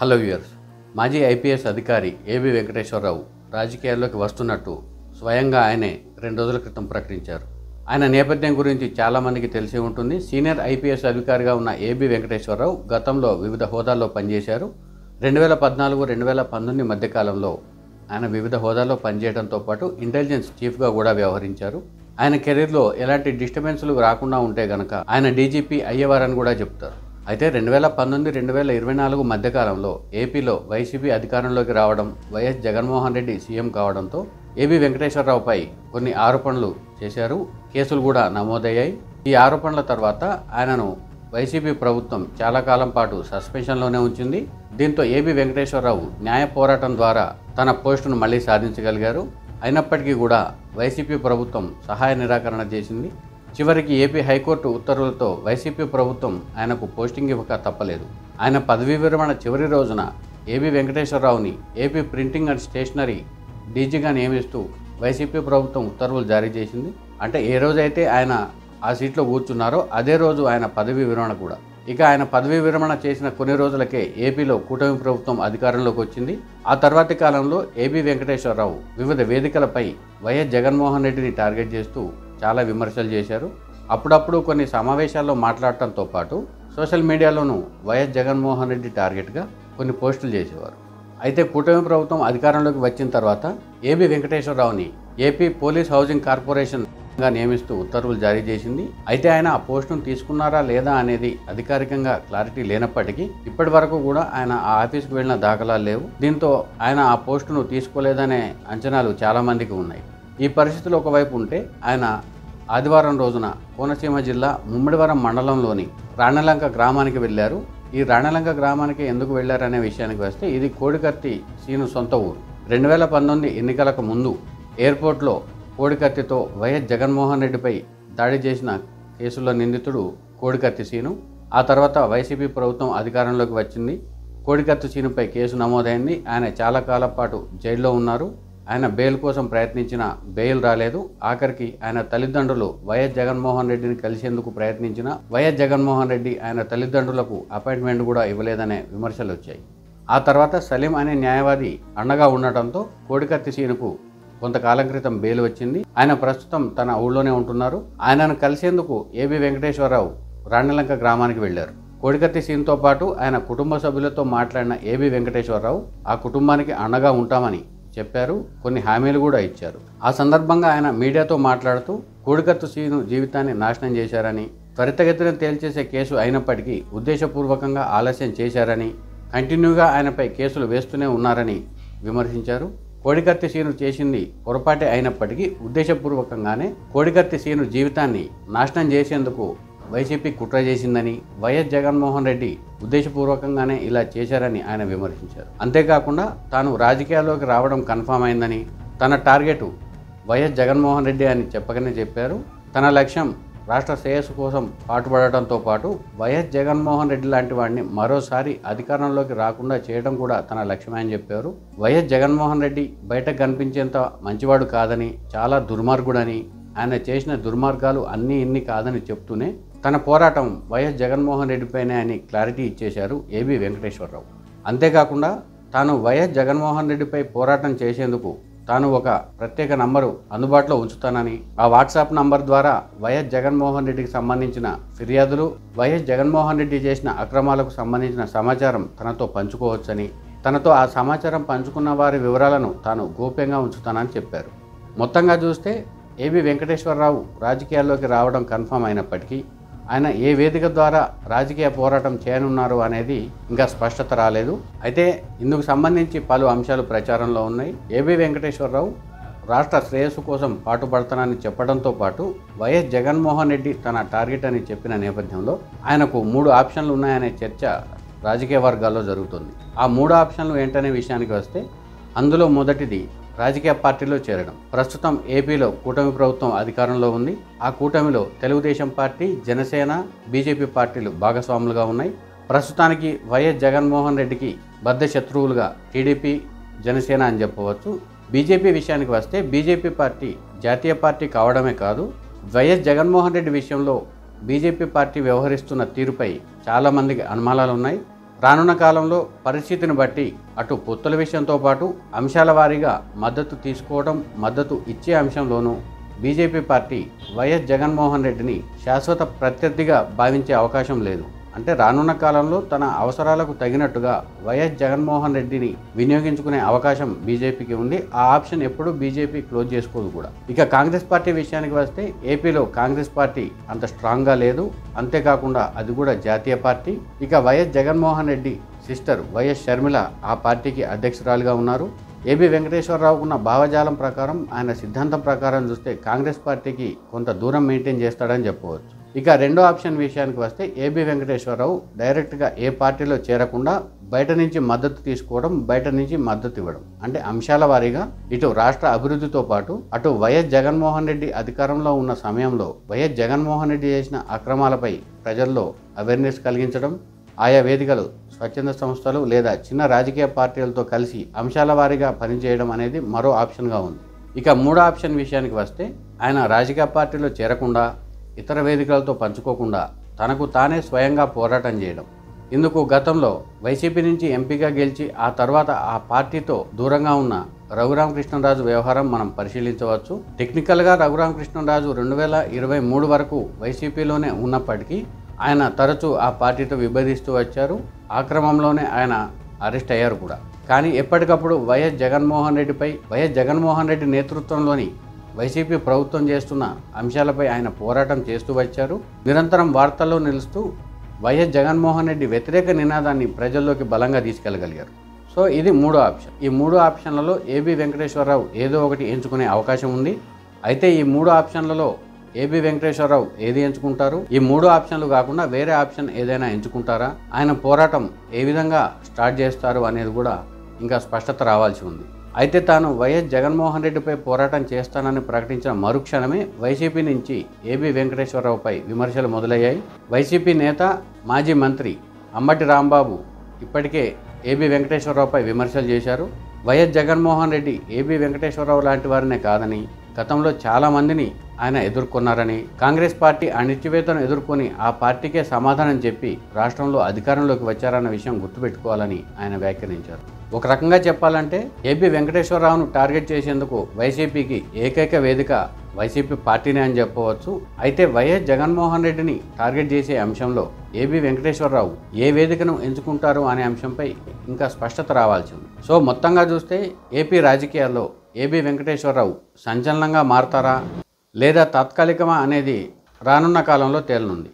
Hello viewers, మాజీ IPS అధికారి AB Venkateswararao రాజకీయాల్లోకి వస్తున్నట్టు స్వయంగా ఆయనే 2 రోజుల క్రితం ప్రకటించారు. ఆయన నేపథ్యం గురించి చాలామందికి తెలిసి ఉంటుంది. సీనియర్ ఐపీఎస్ అధికారిగా ఉన్న ఏబి వెంకటేశ్వరరావు గతంలో వివిధ హోదాల్లో పనిచేశారు. 2014-2019 మధ్యకాలంలో ఆయన వివిధ హోదాల్లో పనిచేయడంతో పాటు ఇంటెలిజెన్స్ చీఫ్గా కూడా వ్యవహరించారు. ఆయన కెరీర్లో ఎలాంటి డిస్టర్బెన్స్లు రాకుండా ఉంటే గనక ఆయన డీజీపీ అయ్యేవారని కూడా చెప్తారు. అయితే 2019-2024 మధ్యకాలంలో ఏపీలో వైసీపీ అధికారంలోకి రావడం, వైఎస్ జగన్మోహన్ రెడ్డి సీఎం కావడంతో ఏబి వెంకటేశ్వరరావుపై కొన్ని ఆరోపణలు చేశారు. కేసులు కూడా నమోదయ్యాయి. ఈ ఆరోపణల తర్వాత ఆయనను వైసీపీ ప్రభుత్వం చాలా కాలం పాటు సస్పెన్షన్లోనే ఉంచింది. దీంతో ఏబి వెంకటేశ్వరరావు న్యాయ పోరాటం ద్వారా తన పోస్టును మళ్లీ సాధించగలిగారు. అయినప్పటికీ కూడా వైసీపీ ప్రభుత్వం సహాయ నిరాకరణ చేసింది. చివరికి ఏపీ హైకోర్టు ఉత్తర్వులతో వైసీపీ ప్రభుత్వం ఆయనకు పోస్టింగ్ ఇవ్వక తప్పలేదు. ఆయన పదవీ విరమణ చివరి రోజున ఏబి వెంకటేశ్వరరావుని ఏపీ ప్రింటింగ్ అండ్ స్టేషనరీ డీజీగా నియమిస్తూ వైసీపీ ప్రభుత్వం ఉత్తర్వులు జారీ చేసింది. అంటే ఏ రోజైతే ఆయన ఆ సీట్లో కూర్చున్నారో అదే రోజు ఆయన పదవీ విరమణ కూడా. ఇక ఆయన పదవీ విరమణ చేసిన కొన్ని రోజులకే ఏపీలో కూటమి ప్రభుత్వం అధికారంలోకి వచ్చింది. ఆ తర్వాతి కాలంలో ఏబి వెంకటేశ్వరరావు వివిధ వేదికలపై వైఎస్ జగన్మోహన్ రెడ్డిని టార్గెట్ చేస్తూ చాలా విమర్శలు చేశారు. అప్పుడప్పుడు కొన్ని సమావేశాల్లో మాట్లాడటంతో పాటు సోషల్ మీడియాలోనూ వైఎస్ జగన్మోహన్ రెడ్డి టార్గెట్గా కొన్ని పోస్టులు చేసేవారు. అయితే కూటమి ప్రభుత్వం అధికారంలోకి వచ్చిన తర్వాత ఏబి వెంకటేశ్వరరావుని ఏపీ పోలీస్ హౌసింగ్ కార్పొరేషన్గా నియమిస్తూ ఉత్తర్వులు జారీ చేసింది. అయితే ఆయన ఆ పోస్టును తీసుకున్నారా లేదా అనేది అధికారికంగా క్లారిటీ లేనప్పటికీ ఇప్పటి వరకు కూడా ఆయన ఆ ఆఫీస్కి వెళ్ళిన దాఖలాలు లేవు. దీంతో ఆయన ఆ పోస్టును తీసుకోలేదనే అంచనాలు చాలామందికి ఉన్నాయి. ఈ పరిస్థితులు ఒకవైపు ఉంటే ఆయన ఆదివారం రోజున కోనసీమ జిల్లా ముమ్మిడివరం మండలంలోని రాణలంక గ్రామానికి వెళ్ళారు. ఈ రాణలంక గ్రామానికి ఎందుకు వెళ్ళారనే విషయానికి వస్తే ఇది కోడికత్తి సీను సొంత ఊరు. 2019 ఎన్నికలకు ముందు ఎయిర్పోర్ట్లో కోడికత్తితో వైఎస్ జగన్మోహన్ రెడ్డిపై దాడి చేసిన కేసులో నిందితుడు కోడికత్తి సీను. ఆ తర్వాత వైసీపీ ప్రభుత్వం అధికారంలోకి వచ్చింది. కోడికత్తి సీనుపై కేసు నమోదైంది. ఆయన చాలా కాలం పాటు జైల్లో ఉన్నారు. ఆయన బెయిల్ కోసం ప్రయత్నించిన బెయిల్ రాలేదు. ఆఖరికి ఆయన తల్లిదండ్రులు వైఎస్ జగన్మోహన్ రెడ్డిని కలిసేందుకు ప్రయత్నించిన వైఎస్ జగన్మోహన్ రెడ్డి ఆయన తల్లిదండ్రులకు అపాయింట్మెంట్ కూడా ఇవ్వలేదనే విమర్శలు వచ్చాయి. ఆ తర్వాత సలీం అనే న్యాయవాది అండగా ఉండటంతో కోడికత్తి సీనుకు కొంతకాలం క్రితం బెయిల్ వచ్చింది. ఆయన ప్రస్తుతం తన ఊళ్ళోనే ఉంటున్నారు. ఆయనను కలిసేందుకు ఏబి వెంకటేశ్వరరావు రాణలంక గ్రామానికి వెళ్లారు. కోడికత్తి సీన్తో పాటు ఆయన కుటుంబ సభ్యులతో మాట్లాడిన ఏబి వెంకటేశ్వరరావు ఆ కుటుంబానికి అండగా ఉంటామని చెప్పారు. కొన్ని హామీలు కూడా ఇచ్చారు. ఆ సందర్భంగా ఆయన మీడియాతో మాట్లాడుతూ కోడికత్తి సీను జీవితాన్ని నాశనం చేశారని, త్వరితగతిన తేల్చేసే కేసు అయినప్పటికీ ఉద్దేశపూర్వకంగా ఆలస్యం చేశారని, కంటిన్యూగా ఆయనపై కేసులు వేస్తూనే ఉన్నారని విమర్శించారు. కోడికత్తి సీను చేసింది పొరపాటే అయినప్పటికీ ఉద్దేశపూర్వకంగానే కోడికత్తి సీను జీవితాన్ని నాశనం చేసేందుకు వైసీపీ కుట్ర చేసిందని, వైఎస్ జగన్మోహన్ రెడ్డి ఉద్దేశపూర్వకంగానే ఇలా చేశారని ఆయన విమర్శించారు. అంతేకాకుండా తాను రాజకీయాల్లోకి రావడం కన్ఫామ్ అయిందని, తన టార్గెట్ వైఎస్ జగన్మోహన్ రెడ్డి అని చెప్పకనే చెప్పారు. తన లక్ష్యం రాష్ట్ర శ్రేయస్సు కోసం పాటుపడటంతో పాటు వైఎస్ జగన్మోహన్ రెడ్డి లాంటి వాడిని మరోసారి అధికారంలోకి రాకుండా చేయడం కూడా తన లక్ష్యమే అని చెప్పారు. వైఎస్ జగన్మోహన్ రెడ్డి బయటకు కనిపించేంత మంచివాడు కాదని, చాలా దుర్మార్గుడని, ఆయన చేసిన దుర్మార్గాలు అన్నీ ఇన్ని కాదని చెప్తూనే తన పోరాటం వైఎస్ జగన్మోహన్ రెడ్డిపైనే అని క్లారిటీ ఇచ్చేశారు ఏబి వెంకటేశ్వరరావు. అంతేకాకుండా తాను వైఎస్ జగన్మోహన్ రెడ్డిపై పోరాటం చేసేందుకు తాను ఒక ప్రత్యేక నంబరు అందుబాటులో ఉంచుతానని, ఆ వాట్సాప్ నంబర్ ద్వారా వైఎస్ జగన్మోహన్ రెడ్డికి సంబంధించిన ఫిర్యాదులు, వైఎస్ జగన్మోహన్ రెడ్డి చేసిన అక్రమాలకు సంబంధించిన సమాచారం తనతో పంచుకోవచ్చని, తనతో ఆ సమాచారం పంచుకున్న వారి వివరాలను తాను గోప్యంగా ఉంచుతానని చెప్పారు. మొత్తంగా చూస్తే ఏబి వెంకటేశ్వరరావు రాజకీయాల్లోకి రావడం కన్ఫర్మ్ అయినప్పటికీ ఆయన ఏ వేదిక ద్వారా రాజకీయ పోరాటం చేయనున్నారు అనేది ఇంకా స్పష్టత రాలేదు. అయితే ఇందుకు సంబంధించి పలు అంశాలు ప్రచారంలో ఉన్నాయి. ఏబి వెంకటేశ్వరరావు రాష్ట్ర శ్రేయస్సు కోసం పాటుపడతానని చెప్పడంతో పాటు వైఎస్ జగన్మోహన్ రెడ్డి తన టార్గెట్ అని చెప్పిన నేపథ్యంలో ఆయనకు 3 ఆప్షన్లు ఉన్నాయనే చర్చ రాజకీయ వర్గాల్లో జరుగుతుంది. ఆ 3 ఆప్షన్లు ఏంటనే విషయానికి వస్తే అందులో మొదటిది రాజకీయ పార్టీలో చేరడం. ప్రస్తుతం ఏపీలో కూటమి ప్రభుత్వం అధికారంలో ఉంది. ఆ కూటమిలో తెలుగుదేశం పార్టీ, జనసేన, బీజేపీ పార్టీలు భాగస్వాములుగా ఉన్నాయి. ప్రస్తుతానికి వైఎస్ జగన్మోహన్ రెడ్డికి బద్ధ శత్రువులుగా టీడీపీ, జనసేన అని చెప్పవచ్చు. బీజేపీ విషయానికి వస్తే బీజేపీ పార్టీ జాతీయ పార్టీ కావడమే కాదు, వైఎస్ జగన్మోహన్ రెడ్డి విషయంలో బీజేపీ పార్టీ వ్యవహరిస్తున్న తీరుపై చాలామందికి అనుమానాలు ఉన్నాయి. రానున్న కాలంలో పరిస్థితిని బట్టి అటు పొత్తుల విషయంతో పాటు అంశాల వారీగా మద్దతు తీసుకోవడం, మద్దతు ఇచ్చే అంశంలోనూ బీజేపీ పార్టీ వైఎస్ జగన్మోహన్ రెడ్డిని శాశ్వత ప్రత్యర్థిగా భావించే అవకాశం లేదు. అంటే రానున్న కాలంలో తన అవసరాలకు తగినట్టుగా వైఎస్ జగన్మోహన్ రెడ్డిని వినియోగించుకునే అవకాశం బీజేపీకి ఉంది. ఆ ఆప్షన్ ఎప్పుడూ బీజేపీ క్లోజ్ చేసుకోదు కూడా. ఇక కాంగ్రెస్ పార్టీ విషయానికి వస్తే ఏపీలో కాంగ్రెస్ పార్టీ అంత స్ట్రాంగ్గా లేదు. అంతేకాకుండా అది కూడా జాతీయ పార్టీ. ఇక YS Jaganmohan Reddy sister YS Sharmila ఆ పార్టీకి అధ్యక్షురాలుగా ఉన్నారు. ఏబి వెంకటేశ్వరరావుకు ఉన్న భావజాలం ప్రకారం, ఆయన సిద్ధాంతం ప్రకారం చూస్తే కాంగ్రెస్ పార్టీకి కొంత దూరం మెయింటైన్ చేస్తాడని చెప్పవచ్చు. ఇక రెండో ఆప్షన్ విషయానికి వస్తే ఏబి వెంకటేశ్వరరావు డైరెక్ట్గా ఏ పార్టీలో చేరకుండా బయట నుంచి మద్దతు తీసుకోవడం, బయట నుంచి మద్దతు ఇవ్వడం. అంటే అంశాల వారీగా ఇటు రాష్ట్ర అభివృద్ధితో పాటు అటు వైఎస్ జగన్మోహన్ రెడ్డి అధికారంలో ఉన్న సమయంలో వైఎస్ జగన్మోహన్ రెడ్డి చేసిన అక్రమాలపై ప్రజల్లో అవేర్నెస్ కలిగించడం, ఆయా వేదికలు స్వచ్ఛంద సంస్థలు లేదా చిన్న రాజకీయ పార్టీలతో కలిసి అంశాల వారీగా పనిచేయడం అనేది మరో ఆప్షన్గా ఉంది. ఇక మూడో ఆప్షన్ విషయానికి వస్తే ఆయన రాజకీయ పార్టీలో చేరకుండా, ఇతర వేదికలతో పంచుకోకుండా తనకు తానే స్వయంగా పోరాటం చేయడం. ఇందుకు గతంలో వైసీపీ నుంచి ఎంపీగా గెలిచి ఆ తర్వాత ఆ పార్టీతో దూరంగా ఉన్న రఘురామకృష్ణరాజు వ్యవహారం మనం పరిశీలించవచ్చు. టెక్నికల్గా రఘురామకృష్ణరాజు 2023 వరకు వైసీపీలోనే ఉన్నప్పటికీ ఆయన తరచూ ఆ పార్టీతో విభేదిస్తూ వచ్చారు. ఆ క్రమంలోనే ఆయన అరెస్ట్ అయ్యారు కూడా. కానీ ఎప్పటికప్పుడు వైఎస్ జగన్మోహన్ రెడ్డి నేతృత్వంలోని వైసీపీ ప్రభుత్వం చేస్తున్న అంశాలపై ఆయన పోరాటం చేస్తూ వచ్చారు. నిరంతరం వార్తల్లో నిలుస్తూ వైఎస్ జగన్మోహన్ రెడ్డి వ్యతిరేక నినాదాన్ని ప్రజల్లోకి బలంగా తీసుకెళ్లగలిగారు. సో ఇది మూడో ఆప్షన్. ఈ మూడు ఆప్షన్లలో ఏబి వెంకటేశ్వరరావు ఏదో ఒకటి ఎంచుకునే అవకాశం ఉంది. అయితే ఈ మూడు ఆప్షన్లలో ఏబి వెంకటేశ్వరరావు ఏది ఎంచుకుంటారు? ఈ మూడు ఆప్షన్లు కాకుండా వేరే ఆప్షన్ ఏదైనా ఎంచుకుంటారా? ఆయన పోరాటం ఏ విధంగా స్టార్ట్ చేస్తారు అనేది కూడా ఇంకా స్పష్టత రావాల్సి ఉంది. అయితే తాను వైఎస్ జగన్మోహన్ రెడ్డిపై పోరాటం చేస్తానని ప్రకటించిన మరుక్షణమే వైసీపీ నుంచి ఏబి వెంకటేశ్వరరావుపై విమర్శలు మొదలయ్యాయి. వైసీపీ నేత, మాజీ మంత్రి అంబటి రాంబాబు ఇప్పటికే ఏబి వెంకటేశ్వరరావుపై విమర్శలు చేశారు. వైఎస్ జగన్మోహన్ రెడ్డి ఏబి వెంకటేశ్వరరావు లాంటి వారినే కాదని, గతంలో చాలామందిని ఆయన ఎదుర్కొన్నారని, కాంగ్రెస్ పార్టీ అణిచివేతను ఎదుర్కొని ఆ పార్టీకే సమాధానం చెప్పి రాష్ట్రంలో అధికారంలోకి వచ్చారన్న విషయం గుర్తుపెట్టుకోవాలని ఆయన వ్యాఖ్యానించారు. ఒక రకంగా చెప్పాలంటే ఏబి వెంకటేశ్వరరావును టార్గెట్ చేసేందుకు వైసీపీకి ఏకైక వేదిక వైసీపీ పార్టీనే అని చెప్పవచ్చు. అయితే వైఎస్ జగన్మోహన్ రెడ్డిని టార్గెట్ చేసే అంశంలో ఏబి వెంకటేశ్వరరావు ఏ వేదికను ఎంచుకుంటారు అనే అంశంపై ఇంకా స్పష్టత రావాల్సి ఉంది. సో మొత్తంగా చూస్తే ఏపీ రాజకీయాల్లో ఏబి వెంకటేశ్వరరావు సంచలనంగా మారతారా లేదా తాత్కాలికమా అనేది రానున్న కాలంలో తేలనుంది.